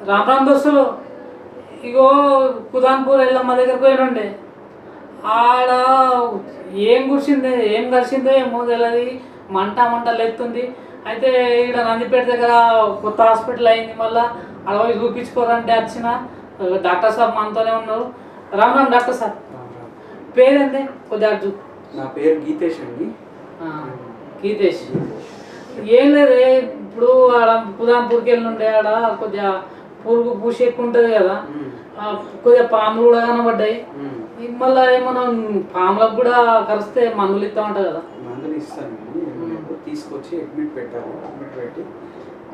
రామ్ రామ్ దోస్తులు, ఇగో కుదాన్పూర్ ఎల్లమ్మ దగ్గరకు పోయినుండే. ఆడ ఏం కలిసిందో ఏమో తెలియదు, మంట లేస్తుంది. అయితే ఇక్కడ నందిపేట దగ్గర కొత్త హాస్పిటల్ అయింది, మళ్ళీ ఆడ పోయి చూపించుకోరంటే వచ్చిన. డాక్టర్ సాబ్ మనతోనే ఉన్నారు. Ram Ram doctor sir. పేరేంటి కొద్దిగా అడ్డు? నా పేరు గీతేష్ అండి. గీతేష్. ఏం లేదే, ఇప్పుడు ఆడ కుదాన్పూర్కి వెళ్ళి ఉండే, ఆడ కొద్దిగా పురుగు పూసి ఎక్కువ ఉంటుంది కదా, కొద్దిగా పాములు కూడా కనబడ్డాయి. మళ్ళీ ఏమన్నా పాములకు కూడా కరిస్తే మందులు ఇస్తా ఉంటాయి కదా? మందులు ఇస్తానండి, తీసుకొచ్చి అడ్మిట్ పెట్టాలి. అడ్మిట్ పెట్టి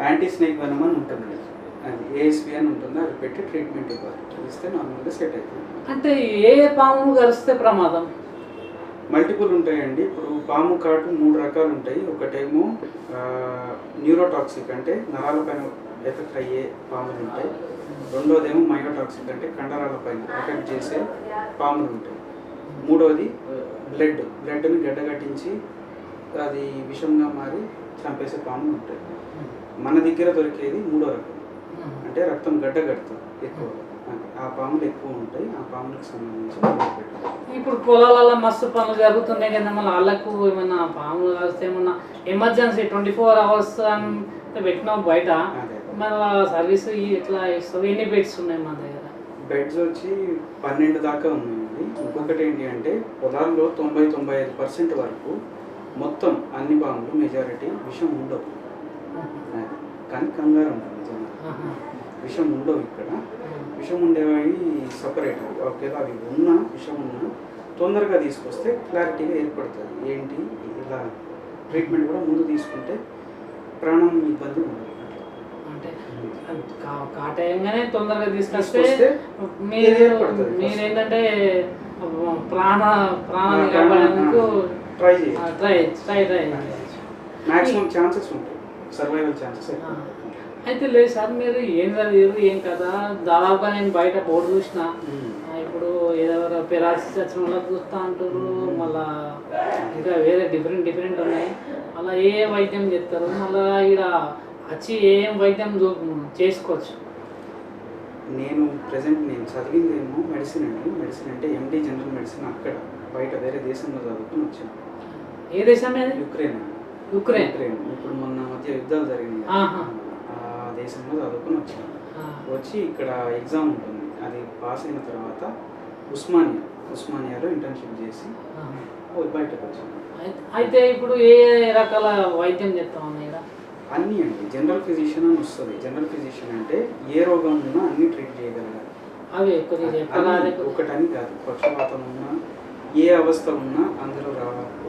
యాంటీ స్నేక్ వెనమ్ అని ఉంటుంది, అది ఏఎస్పి అని ఉంటుంది, అది పెట్టి ట్రీట్మెంట్ ఇవ్వాలి. ఇస్తే నార్మల్గా సెట్ అవుతుంది. అంటే ఏ పాము కరిస్తే ప్రమాదం? మల్టిపుల్ ఉంటాయండి. ఇప్పుడు పాము కాటు 3 రకాలు ఉంటాయి. ఒకటేమో న్యూరోటాక్సిక్, అంటే నరాల పైన ఎఫెక్ట్ అయ్యే పాములు ఉంటాయి. రెండోదేమో మయోటాక్సిక్, అంటే కండరాల పైన ఎఫెక్ట్ చేసే పాములు ఉంటాయి. మూడోది బ్లడ్ని గడ్డగట్టించి అది విషంగా మారి చంపేసే పాములు ఉంటాయి. మన దగ్గర దొరికేది 3వ రకం, అంటే రక్తం గడ్డగడుతుంది ఎక్కువ, ఆ పాములు ఎక్కువ ఉంటాయి. ఆ పాములకు సంబంధించి ఇప్పుడు పొలాలలో మస్తు పనులు జరుగుతున్నాయి కదా, మళ్ళీ వాళ్ళకు ఏమన్నా పాములు కాస్తే ఏమన్నా ఎమర్జెన్సీ 24 hours అని పెట్టినాం బయట, మళ్ళీ సర్వీస్ ఎట్లా ఇస్తుంది? ఎన్ని బెడ్స్ ఉన్నాయి మన దగ్గర? బెడ్స్ వచ్చి 12 దాకా ఉన్నాయండి. ఇంకొకటి ఏంటి అంటే పొలాల్లో 90-95% వరకు మొత్తం అన్ని పాములు మెజారిటీ విషం ఉండవు, కానీ కంగారు ఉంటుంది జనం. విషం ఉండవు ఇక్కడ. విషం ఉండేవి సపరేట్. ఒకవేళ అవి విషం ఉన్నా తొందరగా తీసుకొస్తే క్లారిటీగా ఏర్పడుతుంది. ఏంటి ఇలా ట్రీట్మెంట్ కూడా ముందు తీసుకుంటే ప్రాణం ఇబ్బంది ఉండదు. అంటే కాటయంగానే తొందరగా తీసుకొస్తే మీరేంటంటే ప్రాణాన్ని కాపాడేందుకు ట్రై మ్యాక్సిమం ఛాన్సెస్ ఉంటాయి, సర్వైవల్ ఛాన్సెస్. అయితే లేదు సార్, మీరు ఏం చదివారు ఏం కదా, దాదాపుగా నేను బయట బోర్డు చూసిన. ఇప్పుడు ఏదో పెరాలసిస్ వచ్చిన వాళ్ళకి చూస్తూ అంటారు, మళ్ళీ ఇంకా వేరే డిఫరెంట్ ఉన్నాయి. అలా ఏ వైద్యం చేస్తారు? మళ్ళీ ఇక్కడ వచ్చి ఏం వైద్యం చేసుకోవచ్చు? నేను చదివిందేమో మెడిసిన్ అండి. మెడిసిన్ అంటే ఎండి జనరల్ మెడిసిన్. అక్కడ బయట వేరే దేశంలో చదువుకుని వచ్చాను. ఏ దేశం? యుక్రెయిన్. ఇప్పుడు మొన్న మధ్య యుద్ధాలు జరిగినాయి, ఆ దేశంలో చదువుకుని వచ్చాను. వచ్చి ఇక్కడ ఎగ్జామ్ ఉంటుంది, అది పాస్ అయిన తర్వాత ఉస్మానియాలో ఇంటర్న్షిప్ చేసి బయటకు వచ్చాను. అయితే ఇప్పుడు ఏ రకాల వైద్యం చేస్తాం ఇక్కడ? అన్నీ అండి. జనరల్ ఫిజిషియన్ అని వస్తుంది. జనరల్ ఫిజిషియన్ అంటే ఏ రోగం ఉన్నా అన్ని ట్రీట్ చేయగలగాలి. ఒకటని కాదు, పక్షవాతం ఉన్నా ఏ అవస్థ ఉన్నా అందులో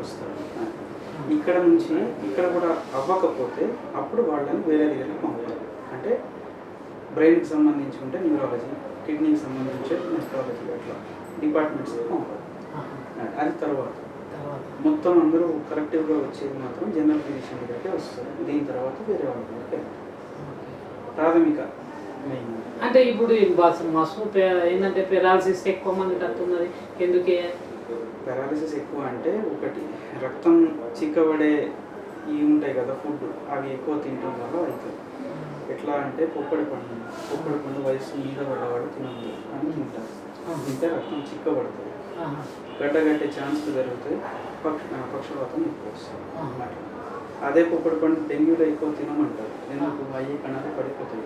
వస్తారు. ఇక్కడ కూడా అవ్వకపోతే అప్పుడు వాళ్ళని వేరే దగ్గరికి పంపాలి. అంటే బ్రెయిన్కి సంబంధించి ఉంటే న్యూరాలజీ, కిడ్నీకి సంబంధించి నెఫ్రాలజీ, అట్లా డిపార్ట్మెంట్స్కి పంపాలి. అది తర్వాత మొత్తం అందరూ కరెక్టివ్గా వచ్చేది మాత్రం జనరల్ ఫిజిషియన్ దగ్గరికి వస్తారు. దీని తర్వాత వేరే వాళ్ళ దగ్గరికి ప్రాథమిక మెయిన్. అంటే ఇప్పుడు మస్తు ఏంటంటే పెరాలసిస్ ఎక్కువ మంది కట్టున్నది. ఎందుకే పెరాలసిస్ ఎక్కువ అంటే, ఒకటి రక్తం చిక్కబడే ఇవి ఉంటాయి కదా ఫుడ్, అవి ఎక్కువ తినడం వల్ల అవుతుంది. ఎట్లా అంటే పొప్పడి పండు వయసు మీద పడ్డవాడు తినదు అని తింటారు. తింటే రక్తం చిక్కబడుతుంది, గడ్డగట్టే ఛాన్స్ పెరుగుతాయి, పక్షవాతం ఎక్కువ వస్తుంది. అదే పొప్పడి పండు డెంగ్యూలో ఎక్కువ తినమంటారు, ఎందుకు అయ్యే కణాలు పడిపోతాయి.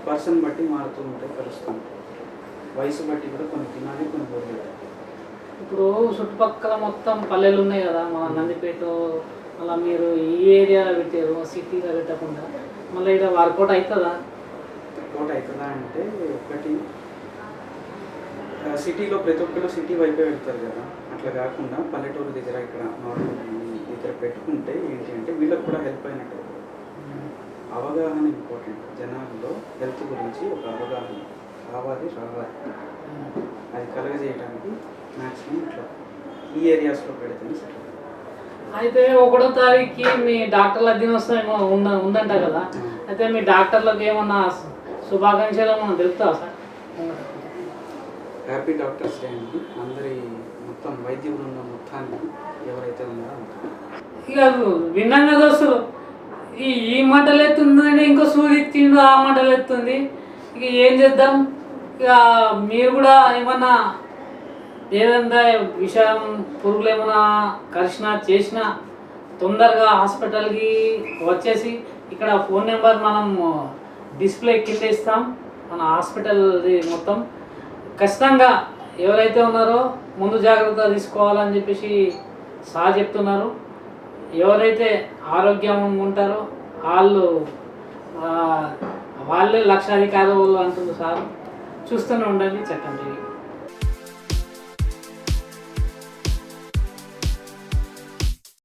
పర్సన్ బట్టి మారుతూ ఉంటాయి, కలుస్తూ ఉంటాయి. వయసు బట్టి కూడా కొన్ని తినాలి, కొన్ని వదిలేయాలి. ఇప్పుడు చుట్టుపక్కల మొత్తం పల్లెలు ఉన్నాయి కదా, మా నందిపేట, అలా మీరు ఈ ఏరియాలో పెట్టారు, సిటీలో పెట్టకుండా. మళ్ళీ ఇక్కడ వర్కౌట్ అవుతుందా? అంటే ఒకటి సిటీలో ప్రతి ఒక్కరు సిటీ వైపే వెళ్తారు కదా, అట్లా కాకుండా పల్లెటూరు దగ్గర ఇక్కడ నార్మల్ దగ్గర పెట్టుకుంటే ఏంటి అంటే వీళ్ళకి కూడా హెల్ప్ అయినట్టు. అవగాహన ఇంపార్టెంట్. జనాల్లో హెల్త్ గురించి ఒక అవగాహన రావాలి. అది కలగజేయడానికి మ్యాక్సిమం ఇట్లా ఈ ఏరియాస్లో పెడితేనే సరే. అయితే 1వ తారీఖుకి మీ డాక్టర్ల దినోత్సవం ఉందంట కదా, అయితే మీ డాక్టర్లకు ఏమన్నా శుభాకాంక్షలు ఏమన్నా తెలుపుతావా సార్? హ్యాపీ డాక్టర్స్ డే అండి. అందరి మొత్తం వైద్య బృందం మొత్తాన్ని ఎవరైతే ఉన్నారో ఇక విన్నాం కదా దోస్తులు, ఈ మంటలు ఎత్తుందంటే ఇంకో సూది ఎత్తిండు, ఆ మంటలు ఎత్తుంది. ఇక ఏం చేద్దాం? ఇక మీరు కూడా ఏమన్నా ఏదంతా విషయం పురుగులు ఏమైనా కరిచినా చేసినా తొందరగా హాస్పిటల్కి వచ్చేసి ఇక్కడ ఫోన్ నెంబర్ మనం డిస్ప్లే కింద ఇస్తాం, మన హాస్పిటల్ది మొత్తం. ఖచ్చితంగా ఎవరైతే ఉన్నారో ముందు జాగ్రత్త తీసుకోవాలని చెప్పేసి సార్ చెప్తున్నారు. ఎవరైతే ఆరోగ్యం ఉంటారో వాళ్ళే లక్షాధికారి వాళ్ళు అంటున్నారు సార్. చూస్తూనే ఉండండి చక్కని టీవీ.